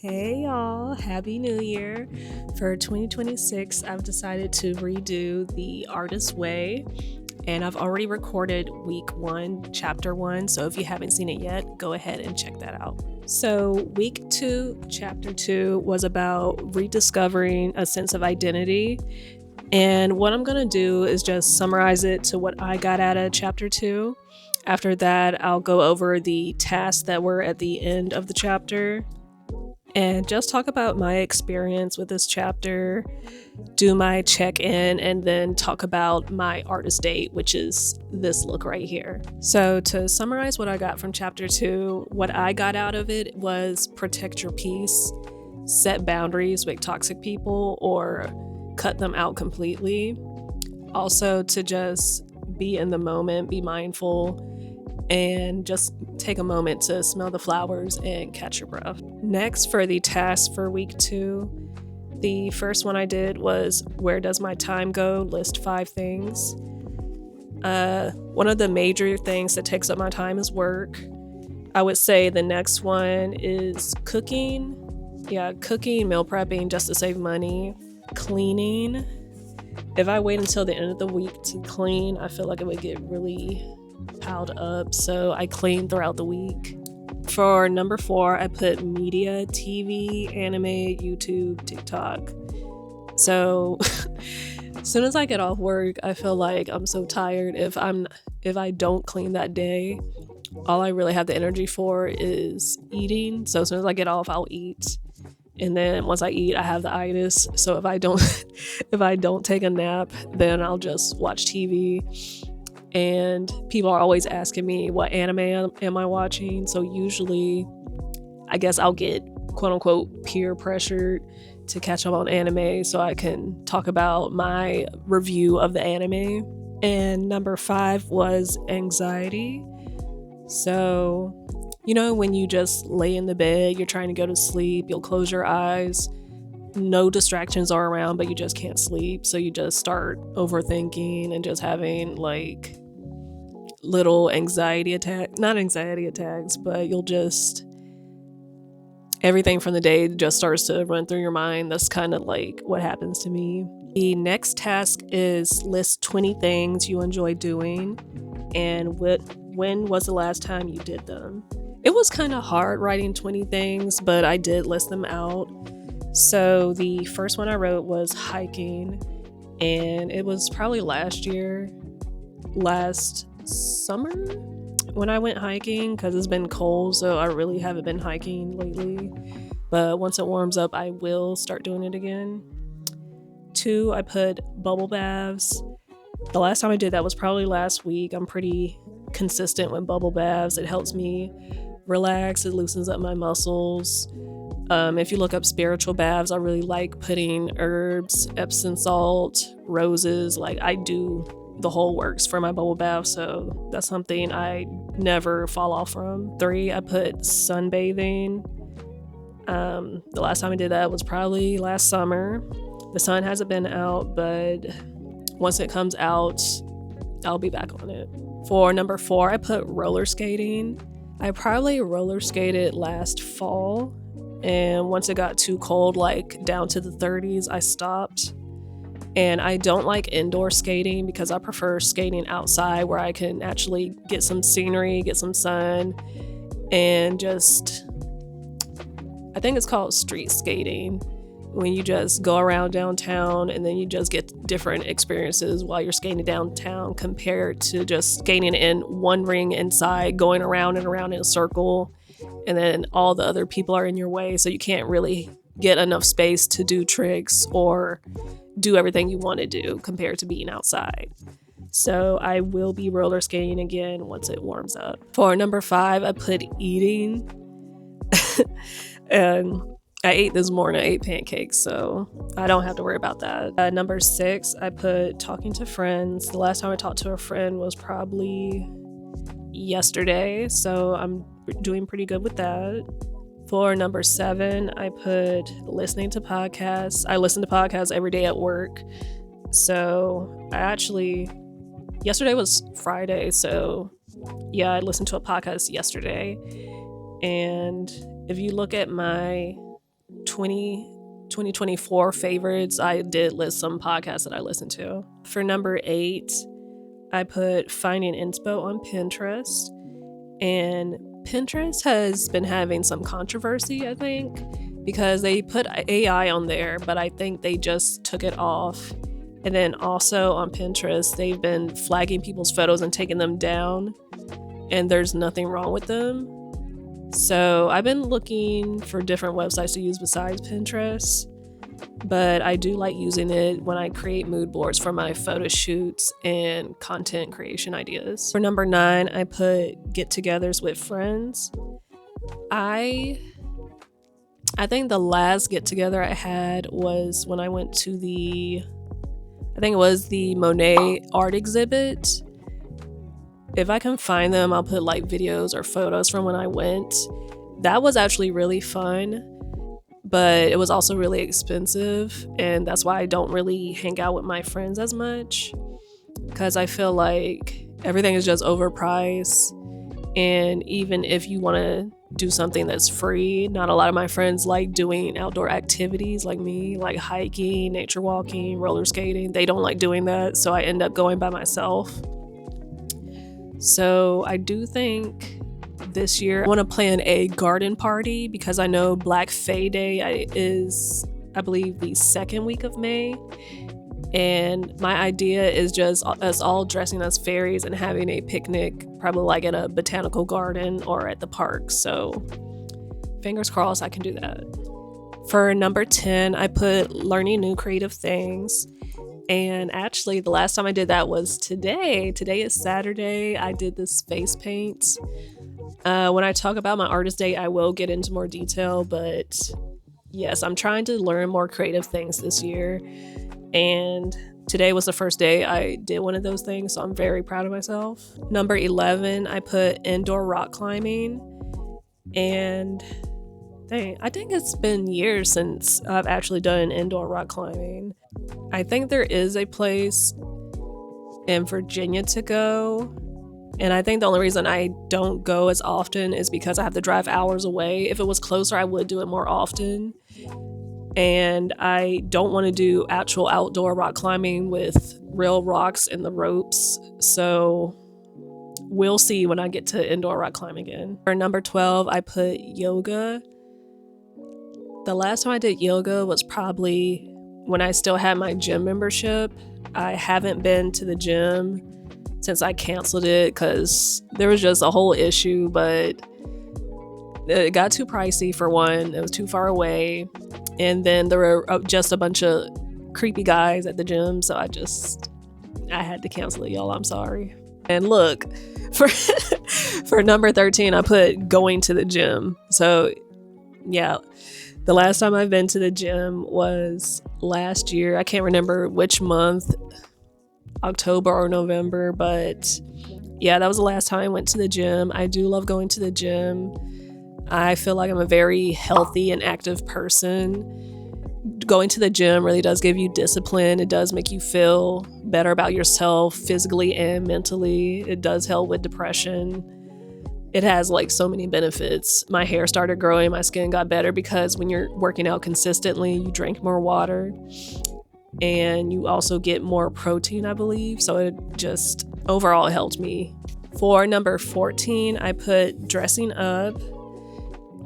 Hey y'all, Happy New Year. For 2026, I've decided to redo The Artist's Way, and I've already recorded week 1, chapter 1, so if you haven't seen it yet, go ahead and check that out. So week 2, chapter 2 was about rediscovering a sense of identity, and what I'm going to do is just summarize it to what I got out of chapter 2. After that, I'll go over the tasks that were at the end of the chapter and just talk about my experience with this chapter, do my check-in, and then talk about my artist date, which is this look right here. So to summarize what I got from chapter 2, what I got out of it was protect your peace, set boundaries with toxic people, or cut them out completely. Also to just be in the moment, be mindful, and just take a moment to smell the flowers and catch your breath. Next, for the task for week 2, the first one I did was where does my time go? List 5 things. One of the major things that takes up my time is work. I would say the next one is cooking. Yeah, cooking, meal prepping just to save money. Cleaning. If I wait until the end of the week to clean, I feel like it would get really piled up, so I clean throughout the week. For number 4, I put media, TV, anime, YouTube, TikTok. So as soon as I get off work, I feel like I'm so tired. If I don't clean that day, all I really have the energy for is eating. So as soon as I get off, I'll eat. And then once I eat, I have the itis. So if I don't take a nap, then I'll just watch TV. And people are always asking me what anime am I watching. So usually, I guess I'll get quote unquote peer pressured to catch up on anime so I can talk about my review of the anime. And number 5 was anxiety. So, when you just lay in the bed, you're trying to go to sleep, you'll close your eyes, no distractions are around, but you just can't sleep. So you just start overthinking and just having like little not anxiety attacks, but everything from the day just starts to run through your mind. That's kind of like what happens to me. The next task is list 20 things you enjoy doing and when was the last time you did them. It was kind of hard writing 20 things, but I did list them out. So the first one I wrote was hiking, and it was probably last summer when I went hiking, because it's been cold, so I really haven't been hiking lately. But once it warms up, I will start doing it again. 2, I put bubble baths. The last time I did that was probably last week. I'm pretty consistent with bubble baths. It helps me relax, it loosens up my muscles. If you look up spiritual baths, I really like putting herbs, Epsom salt, roses. Like, I do the whole works for my bubble bath, so that's something I never fall off from. 3, I put sunbathing. The last time I did that was probably last summer. The sun hasn't been out, but once it comes out, I'll be back on it. For number 4, I put roller skating. I probably roller skated last fall, and once it got too cold, like down to the 30s, I stopped. And I don't like indoor skating because I prefer skating outside where I can actually get some scenery, get some sun, and I think it's called street skating, when you just go around downtown and then you just get different experiences while you're skating downtown compared to just skating in one ring inside, going around and around in a circle, and then all the other people are in your way, so you can't really get enough space to do tricks or do everything you want to do compared to being outside. So I will be roller skating again once it warms up. For number 5, I put eating. And I ate this morning. I ate pancakes, so I don't have to worry about that. Number 6, I put talking to friends. The last time I talked to a friend was probably yesterday, so I'm doing pretty good with that. For number 7, I put listening to podcasts. I listen to podcasts every day at work. So yesterday was Friday, so yeah, I listened to a podcast yesterday. And if you look at my 2024 favorites, I did list some podcasts that I listened to. For number 8, I put finding inspo on Pinterest. And Pinterest has been having some controversy, I think, because they put AI on there, but I think they just took it off. And then also on Pinterest, they've been flagging people's photos and taking them down, and there's nothing wrong with them. So I've been looking for different websites to use besides Pinterest, but I do like using it when I create mood boards for my photo shoots and content creation ideas. For number 9, I put get-togethers with friends. I think the last get-together I had was when I went to the Monet art exhibit. If I can find them, I'll put like videos or photos from when I went. That was actually really fun, but it was also really expensive, and that's why I don't really hang out with my friends as much, because I feel like everything is just overpriced. And even if you want to do something that's free, not a lot of my friends like doing outdoor activities like me, like hiking, nature walking, roller skating. They don't like doing that, so I end up going by myself. So I do think this year I want to plan a garden party, because I know Black Fae Day is, I believe, the 2nd week of May. And my idea is just us all dressing as fairies and having a picnic, probably like at a botanical garden or at the park. So fingers crossed I can do that. For number 10, I put learning new creative things. And actually, the last time I did that was today. Today is Saturday. I did this face paint. When I talk about my artist day, I will get into more detail. But yes, I'm trying to learn more creative things this year. And today was the first day I did one of those things, so I'm very proud of myself. Number 11, I put indoor rock climbing. And dang, I think it's been years since I've actually done indoor rock climbing. I think there is a place in Virginia to go, and I think the only reason I don't go as often is because I have to drive hours away. If it was closer, I would do it more often. And I don't want to do actual outdoor rock climbing with real rocks and the ropes. So we'll see when I get to indoor rock climbing again. For number 12, I put yoga. The last time I did yoga was probably when I still had my gym membership. I haven't been to the gym since I canceled it because there was just a whole issue, but it got too pricey for one. It was too far away. And then there were just a bunch of creepy guys at the gym, so I had to cancel it, y'all. I'm sorry. And look, for number 13, I put going to the gym. So yeah, the last time I've been to the gym was last year. I can't remember which month, October or November, but yeah, that was the last time I went to the gym. I do love going to the gym. I feel like I'm a very healthy and active person. Going to the gym really does give you discipline. It does make you feel better about yourself physically and mentally. It does help with depression. It has like so many benefits. My hair started growing, my skin got better because when you're working out consistently, you drink more water and you also get more protein, I believe. So it just overall helped me. For number 14, I put dressing up.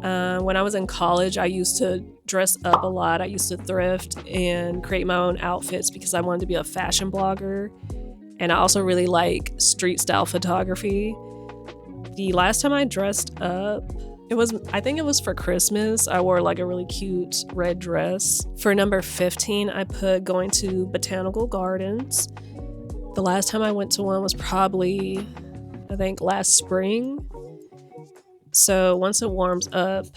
When I was in college, I used to dress up a lot. I used to thrift and create my own outfits because I wanted to be a fashion blogger. And I also really like street style photography. The last time I dressed up, I think it was for Christmas. I wore like a really cute red dress. For number 15, I put going to botanical gardens. The last time I went to one was probably, I think, last spring. So once it warms up,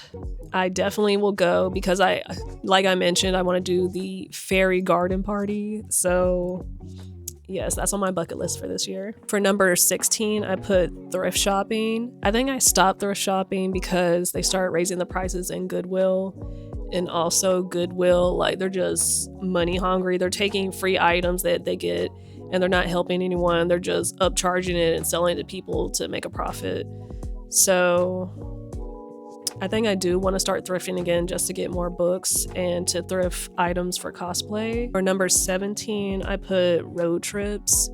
I definitely will go because like I mentioned, I want to do the fairy garden party. So yes, that's on my bucket list for this year. For number 16, I put thrift shopping. I think I stopped thrift shopping because they started raising the prices in Goodwill. And also Goodwill, like they're just money hungry. They're taking free items that they get and they're not helping anyone. They're just upcharging it and selling it to people to make a profit. So I think I do want to start thrifting again just to get more books and to thrift items for cosplay. For number 17, I put road trips.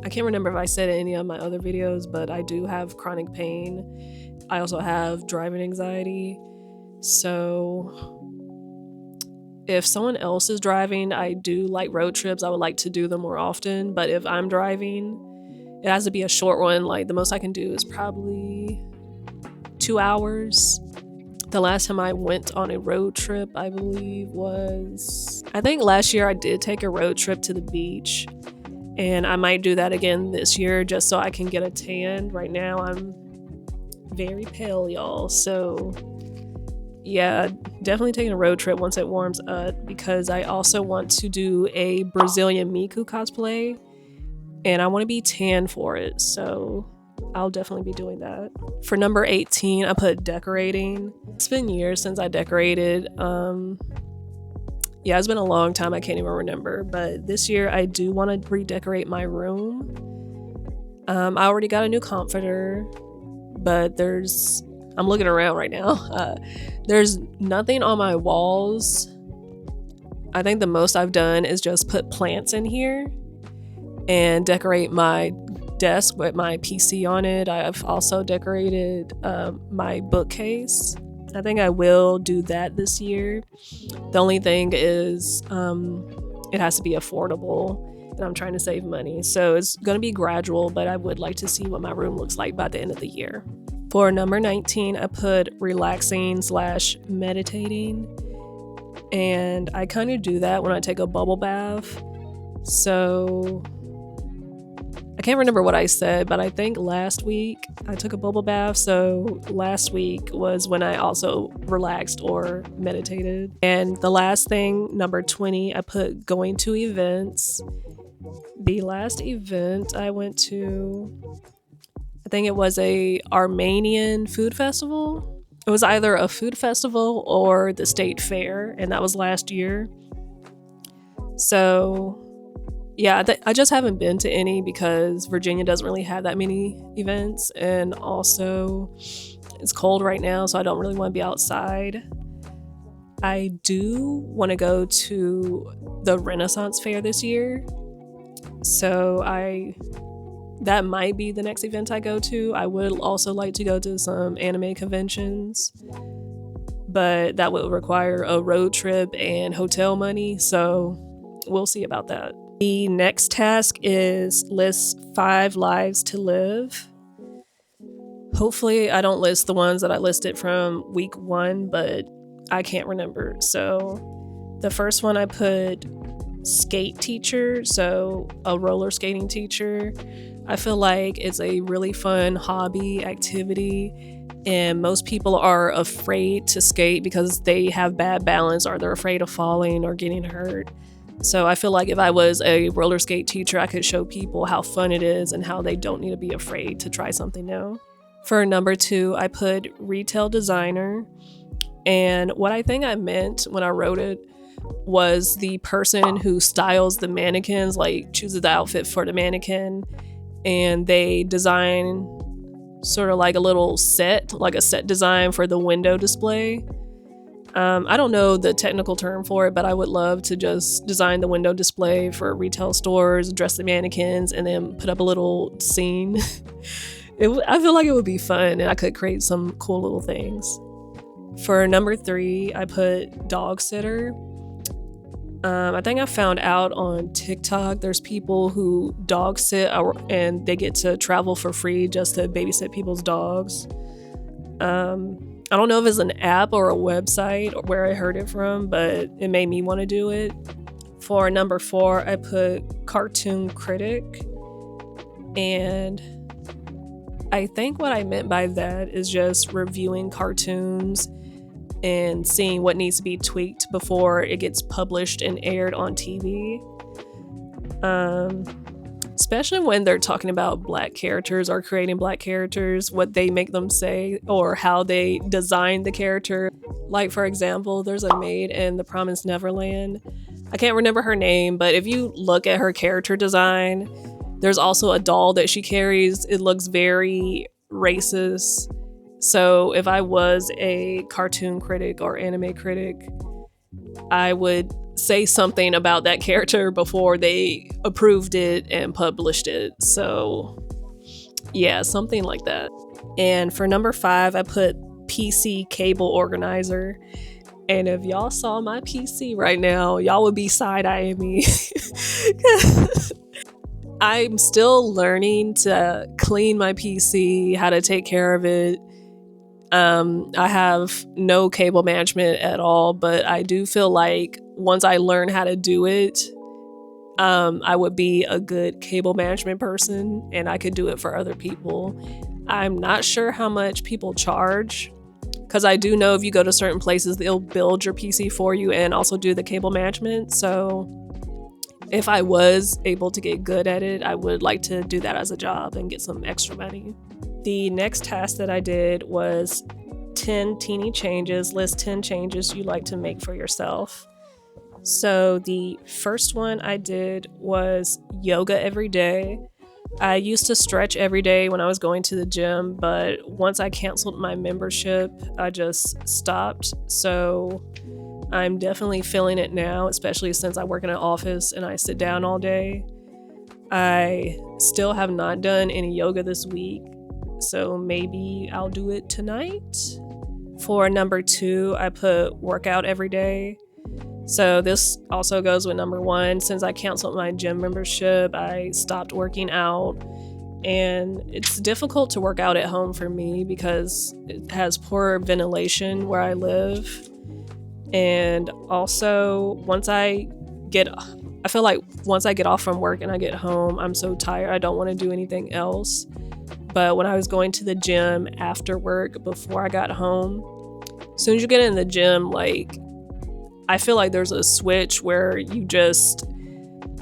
I can't remember if I said it in any of my other videos, but I do have chronic pain. I also have driving anxiety. So if someone else is driving, I do like road trips. I would like to do them more often. But if I'm driving, it has to be a short one. Like the most I can do is probably 2 hours. The last time I went on a road trip, I believe I think last year I did take a road trip to the beach, and I might do that again this year just so I can get a tan. Right now I'm very pale, y'all. So yeah, definitely taking a road trip once it warms up, because I also want to do a Brazilian Miku cosplay and I want to be tan for it. So I'll definitely be doing that. For number 18, I put decorating. It's been years since I decorated. Yeah, it's been a long time. I can't even remember. But this year, I do want to redecorate my room. I already got a new comforter, but I'm looking around right now. There's nothing on my walls. I think the most I've done is just put plants in here and decorate my desk with my PC on it. I've also decorated my bookcase. I think I will do that this year. The only thing is it has to be affordable, and I'm trying to save money. So it's going to be gradual, but I would like to see what my room looks like by the end of the year. For number 19, I put relaxing/meditating. And I kind of do that when I take a bubble bath. So I can't remember what I said, but I think last week I took a bubble bath. So last week was when I also relaxed or meditated. And the last thing, number 20, I put going to events. The last event I went to, I think it was a Armenian food festival. It was either a food festival or the state fair, and that was last year. So yeah, I just haven't been to any because Virginia doesn't really have that many events, and also it's cold right now, so I don't really want to be outside. I do want to go to the Renaissance Fair this year, so that might be the next event I go to. I would also like to go to some anime conventions, but that would require a road trip and hotel money, so we'll see about that. The next task is list 5 lives to live. Hopefully I don't list the ones that I listed from week 1, but I can't remember. So the first one I put skate teacher, so a roller skating teacher. I feel like it's a really fun hobby activity, and most people are afraid to skate because they have bad balance or they're afraid of falling or getting hurt. So I feel like if I was a roller skate teacher, I could show people how fun it is and how they don't need to be afraid to try something new. For number 2, I put retail designer. And what I think I meant when I wrote it was the person who styles the mannequins, like chooses the outfit for the mannequin, and they design sort of like a little set, like a set design for the window display. I don't know the technical term for it, but I would love to just design the window display for retail stores, dress the mannequins, and then put up a little scene. I feel like it would be fun, and I could create some cool little things. For number 3, I put dog sitter. I think I found out on TikTok there's people who dog sit and they get to travel for free just to babysit people's dogs. I don't know if it's an app or a website or where I heard it from, but it made me want to do it. For number 4, I put cartoon critic. And I think what I meant by that is just reviewing cartoons and seeing what needs to be tweaked before it gets published and aired on TV. Especially when they're talking about Black characters or creating Black characters, what they make them say or how they design the character. Like, for example, there's a maid in The Promised Neverland. I can't remember her name, but if you look at her character design, there's also a doll that she carries. It looks very racist. So if I was a cartoon critic or anime critic, I would say something about that character before they approved it and published it. So yeah, something like that. And for number 5, I put PC cable organizer. And if y'all saw my PC right now, y'all would be side-eyeing me. I'm still learning to clean my PC, how to take care of it. I have no cable management at all, but I do feel like once I learn how to do it, I would be a good cable management person and I could do it for other people. I'm not sure how much people charge, because I do know if you go to certain places, they'll build your PC for you and also do the cable management. So if I was able to get good at it, I would like to do that as a job and get some extra money. The next task that I did was 10 teeny changes. List 10 changes you'd like to make for yourself. So the first one I did was yoga every day. I used to stretch every day when I was going to the gym, but once I canceled my membership, I just stopped. So I'm definitely feeling it now, especially since I work in an office and I sit down all day. I still have not done any yoga this week, so maybe I'll do it tonight. For number 2, I put workout every day. So this also goes with number 1. Since I canceled my gym membership, I stopped working out. And it's difficult to work out at home for me because it has poor ventilation where I live. And also, I feel like once I get off from work and I get home, I'm so tired, I don't want to do anything else. But when I was going to the gym after work, before I got home, as soon as you get in the gym, like, I feel like there's a switch where you just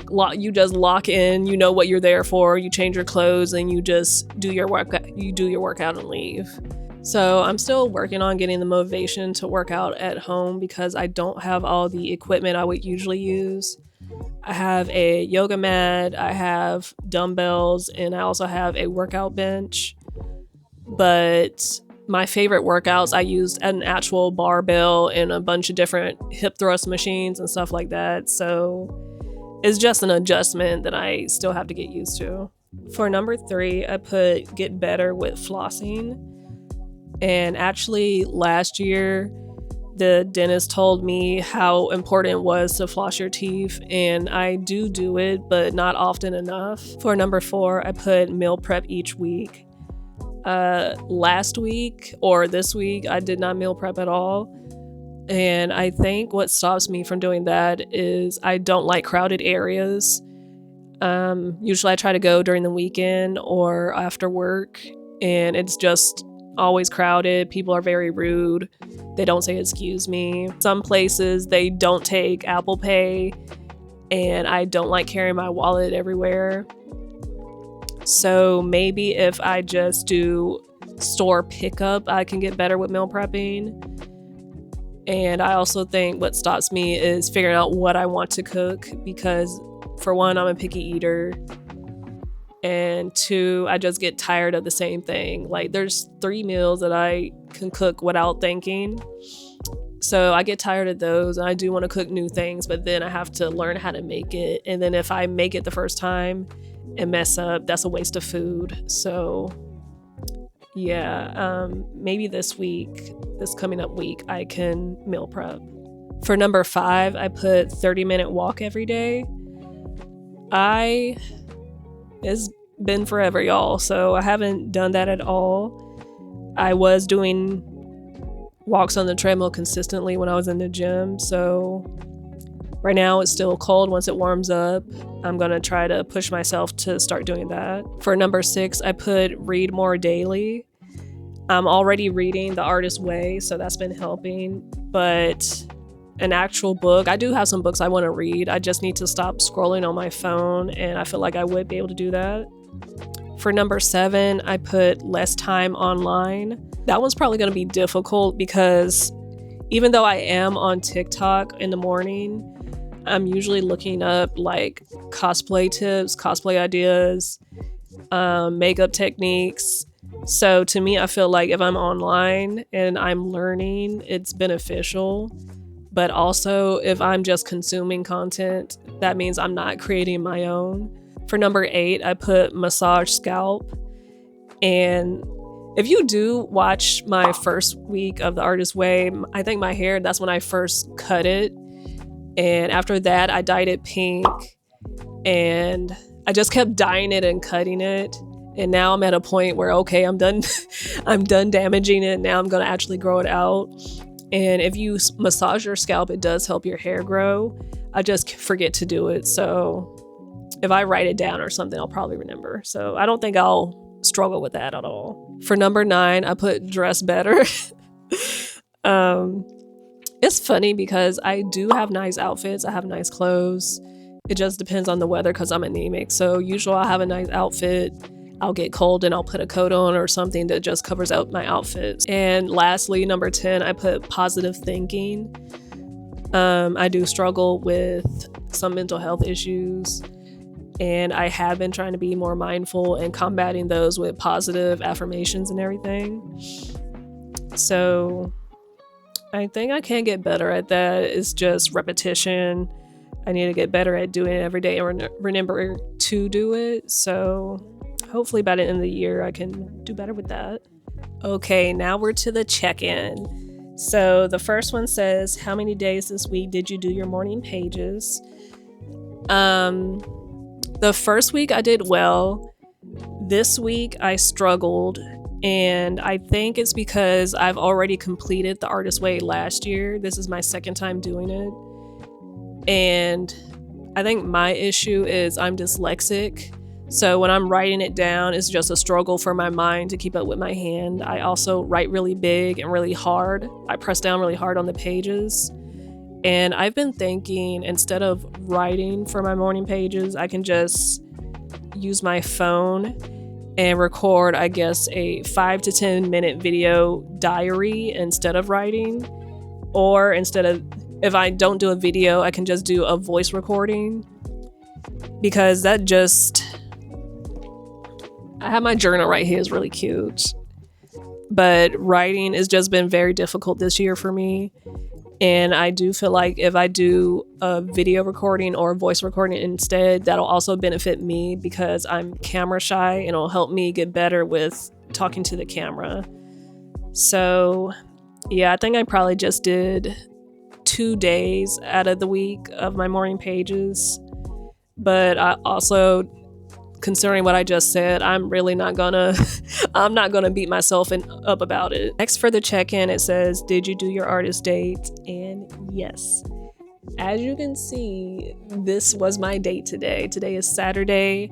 lock in, you know what you're there for, you change your clothes, and you just do your workout and leave. So I'm still working on getting the motivation to work out at home because I don't have all the equipment I would usually use. I have a yoga mat, I have dumbbells, and I also have a workout bench. But my favorite workouts, I used an actual barbell and a bunch of different hip thrust machines and stuff like that. So it's just an adjustment that I still have to get used to. For number 3, I put get better with flossing. And actually last year, the dentist told me how important it was to floss your teeth, and I do it, but not often enough. For number 4, I put meal prep each week. Last week or this week, I did not meal prep at all. And I think what stops me from doing that is I don't like crowded areas. Usually I try to go during the weekend or after work, and it's just always crowded. People are very rude. They don't say excuse me. Some places they don't take Apple Pay, and I don't like carrying my wallet everywhere. So maybe if I just do store pickup, I can get better with meal prepping. And I also think what stops me is figuring out what I want to cook, because for one, I'm a picky eater. And 2, I just get tired of the same thing. Like, there's 3 meals that I can cook without thinking. So I get tired of those, and I do want to cook new things, but then I have to learn how to make it. And then if I make it the first time and mess up, that's a waste of food. So yeah, maybe this coming up week, I can meal prep. For number 5, I put 30-minute walk every day. It's been forever, y'all, so I haven't done that at all. I was doing walks on the treadmill consistently when I was in the gym, so right now it's still cold. Once it warms up, I'm gonna try to push myself to start doing that. For number 6, I put read more daily. I'm already reading The Artist's Way, so that's been helping, but an actual book, I do have some books I want to read. I just need to stop scrolling on my phone, and I feel like I would be able to do that. For number 7, I put less time online. That one's probably going to be difficult because even though I am on TikTok in the morning, I'm usually looking up like cosplay tips, cosplay ideas, makeup techniques, So to me, I feel like if I'm online and I'm learning, it's beneficial. But also, if I'm just consuming content, that means I'm not creating my own. For number 8, I put massage scalp. And if you do watch my first week of the Artist Way, I think my hair, that's when I first cut it. And after that, I dyed it pink. And I just kept dyeing it and cutting it. And now I'm at a point where, okay, I'm done. I'm done damaging it. Now I'm going to actually grow it out. And if you massage your scalp, it does help your hair grow. I just forget to do it. So if I write it down or something, I'll probably remember. So I don't think I'll struggle with that at all. For number 9, I put dress better. It's funny because I do have nice outfits. I have nice clothes. It just depends on the weather because I'm anemic. So usually I'll have a nice outfit. I'll get cold and I'll put a coat on or something that just covers out my outfits. And lastly, number 10, I put positive thinking. I do struggle with some mental health issues, and I have been trying to be more mindful and combating those with positive affirmations and everything. So I think I can get better at that. It's just repetition. I need to get better at doing it every day and remember to do it. So hopefully by the end of the year, I can do better with that. Okay, now we're to the check-in. So the first one says, how many days this week did you do your morning pages? The first week I did well. This week I struggled, and I think it's because I've already completed the Artist Way last year. This is my second time doing it. And I think my issue is I'm dyslexic. So when I'm writing it down, it's just a struggle for my mind to keep up with my hand. I also write really big and really hard. I press down really hard on the pages. And I've been thinking, instead of writing for my morning pages, I can just use my phone and record, I guess, a 5 to 10 minute video diary instead of writing. Or if I don't do a video, I can just do a voice recording. Because that just... I have my journal right here. It's really cute. But writing has just been very difficult this year for me. And I do feel like if I do a video recording or a voice recording instead, that'll also benefit me because I'm camera shy and it'll help me get better with talking to the camera. So yeah, I think I probably just did 2 days out of the week of my morning pages. But I also, considering what I just said, I'm not gonna beat myself up about it. Next, for the check-in, it says, did you do your artist date? And yes. As you can see, this was my date today. Today is Saturday.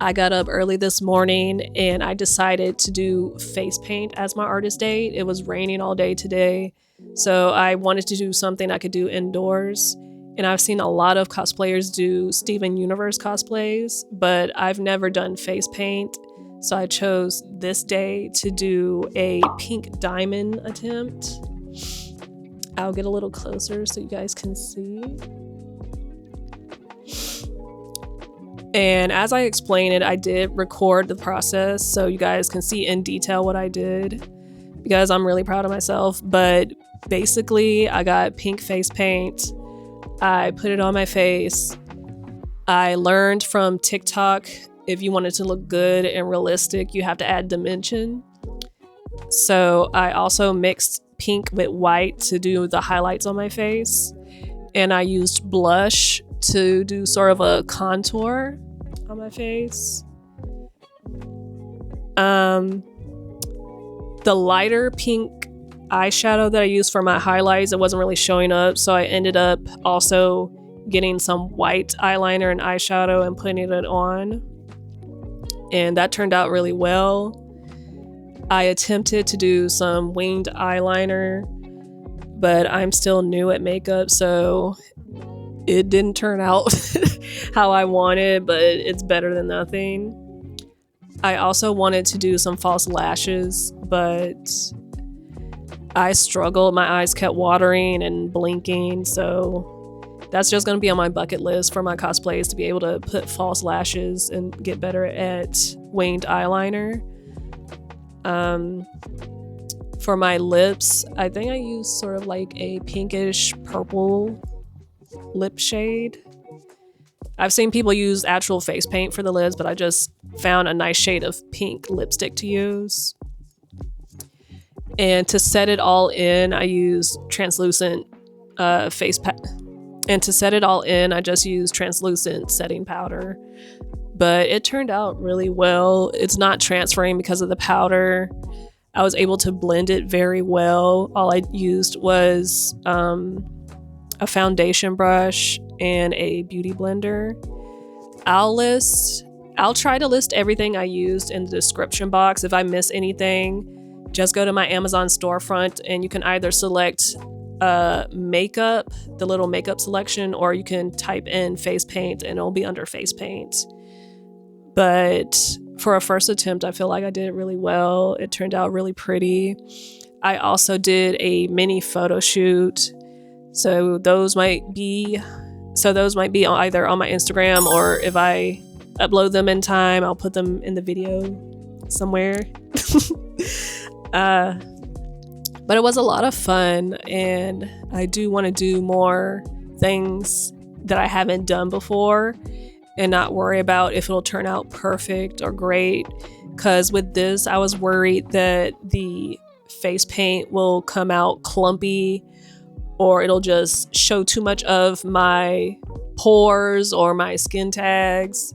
I got up early this morning and I decided to do face paint as my artist date. It was raining all day today, so I wanted to do something I could do indoors. And I've seen a lot of cosplayers do Steven Universe cosplays, but I've never done face paint. So I chose this day to do a pink diamond attempt. I'll get a little closer so you guys can see. And as I explain it, I did record the process so you guys can see in detail what I did, because I'm really proud of myself. But basically, I got pink face paint. I put it on my face. I learned from TikTok, if you want it to look good and realistic, you have to add dimension. So I also mixed pink with white to do the highlights on my face. And I used blush to do sort of a contour on my face. The lighter pink eyeshadow that I used for my highlights, it wasn't really showing up, so I ended up also getting some white eyeliner and eyeshadow and putting it on, and that turned out really well. I attempted to do some winged eyeliner, but I'm still new at makeup, so it didn't turn out how I wanted, but it's better than nothing. I also wanted to do some false lashes, but I struggled. My eyes kept watering and blinking, so that's just going to be on my bucket list for my cosplays, to be able to put false lashes and get better at winged eyeliner. For my lips, I think I used sort of like a pinkish purple lip shade. I've seen people use actual face paint for the lids, but I just found a nice shade of pink lipstick to use. And to set it all in, I used translucent face pack. And to set it all in, I just used translucent setting powder. But it turned out really well. It's not transferring because of the powder. I was able to blend it very well. All I used was a foundation brush and a beauty blender. I'll try to list everything I used in the description box. If I miss anything, just go to my Amazon storefront and you can either select makeup, the little makeup selection, or you can type in face paint and it'll be under face paint. But for a first attempt, I feel like I did it really well. It turned out really pretty. I also did a mini photo shoot. So those might be either on my Instagram, or if I upload them in time, I'll put them in the video somewhere. But it was a lot of fun, and I do want to do more things that I haven't done before and not worry about if it'll turn out perfect or great. Because with this, I was worried that the face paint will come out clumpy, or it'll just show too much of my pores or my skin tags.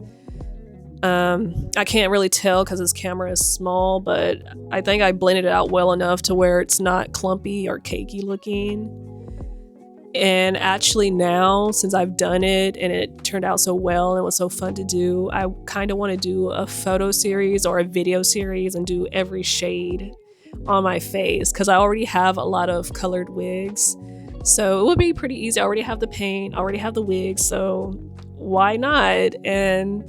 I can't really tell because this camera is small, but I think I blended it out well enough to where it's not clumpy or cakey looking. And actually now, since I've done it and it turned out so well and it was so fun to do, I kind of want to do a photo series or a video series and do every shade on my face, because I already have a lot of colored wigs. So it would be pretty easy. I already have the paint, I already have the wigs, so why not? And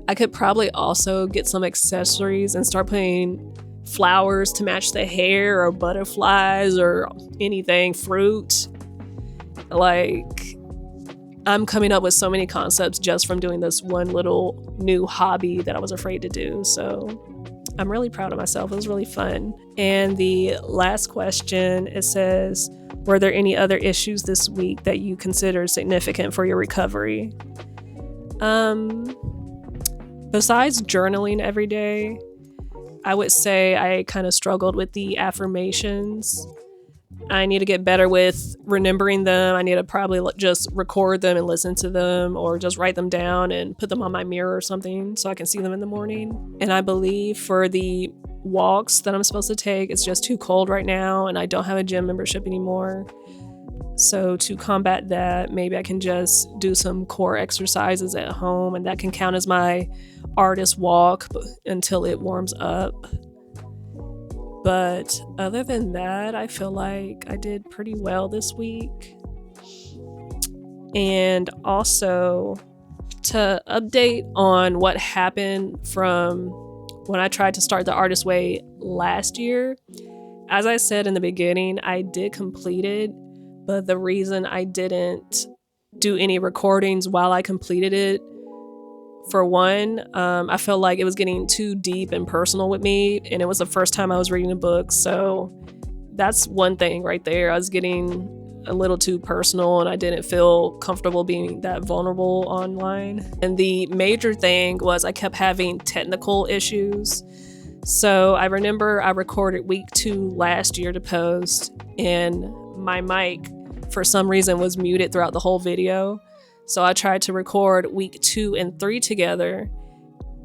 I could probably also get some accessories and start putting flowers to match the hair, or butterflies, or anything, fruit. Like, I'm coming up with so many concepts just from doing this one little new hobby that I was afraid to do. So I'm really proud of myself. It was really fun. And the last question, it says, were there any other issues this week that you consider significant for your recovery? Besides journaling every day, I would say I kind of struggled with the affirmations. I need to get better with remembering them. I need to probably just record them and listen to them, or just write them down and put them on my mirror or something so I can see them in the morning. And I believe for the walks that I'm supposed to take, it's just too cold right now and I don't have a gym membership anymore. So to combat that, maybe I can just do some core exercises at home, and that can count as my artist walk until it warms up. But other than that, I feel like I did pretty well this week. And also, to update on what happened from when I tried to start the Artist Way last year, as I said in the beginning, I did complete it. But the reason I didn't do any recordings while I completed it, for one, I felt like it was getting too deep and personal with me, and it was the first time I was reading a book. So that's one thing right there. I was getting a little too personal, and I didn't feel comfortable being that vulnerable online. And the major thing was I kept having technical issues. So I remember I recorded week 2 last year to post, and my mic for some reason was muted throughout the whole video. So I tried to record week 2 and 3 together,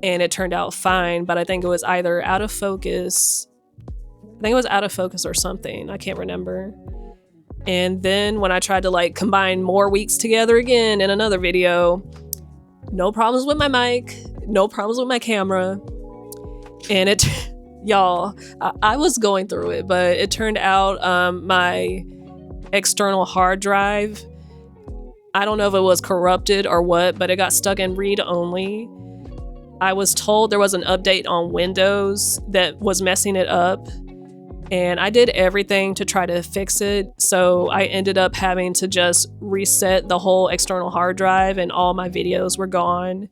and it turned out fine, but I think it was either out of focus. I think it was out of focus or something. I can't remember. And then when I tried to combine more weeks together again in another video, no problems with my mic, no problems with my camera. And y'all, I was going through it, but it turned out my external hard drive, I don't know if it was corrupted or what, but it got stuck in read only. I was told there was an update on Windows that was messing it up, and I did everything to try to fix it. So I ended up having to just reset the whole external hard drive, and all my videos were gone.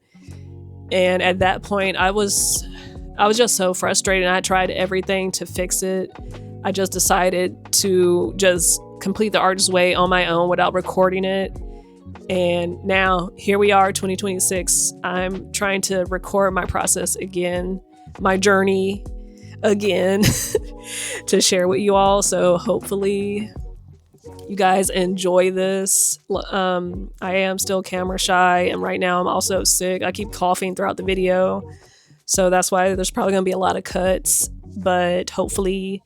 And at that point, I was I was just so frustrated. I tried everything to fix it. I just decided to just complete the Artist's Way on my own without recording it. And now here we are, 2026. I'm trying to record my process again, my journey again, to share with you all. So hopefully you guys enjoy this. I am still camera shy, and right now I'm also sick. I keep coughing throughout the video, so that's why there's probably gonna be a lot of cuts. But hopefully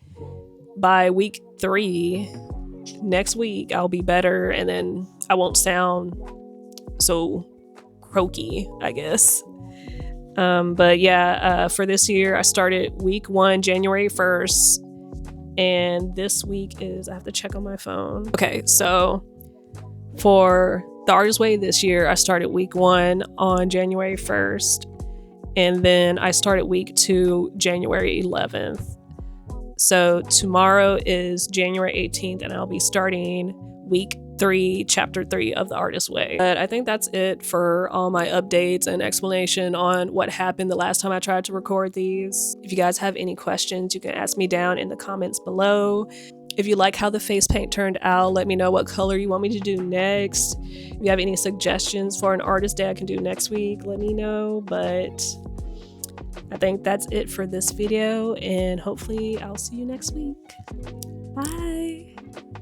by week 3 next week I'll be better, and then I won't sound so croaky, I guess. But yeah, for this year I started week 1 January 1st, and this week is, I have to check on my phone. Okay, so for the Artist's Way this year I started week 1 on January 1st, and then I started week 2 January 11th. So tomorrow is January 18th, and I'll be starting week 3, chapter 3 of the Artist's Way. But I think that's it for all my updates and explanation on what happened the last time I tried to record these. If you guys have any questions, you can ask me down in the comments below. If you like how the face paint turned out, let me know what color you want me to do next. If you have any suggestions for an artist day I can do next week, let me know. But I think that's it for this video, and hopefully I'll see you next week. Bye.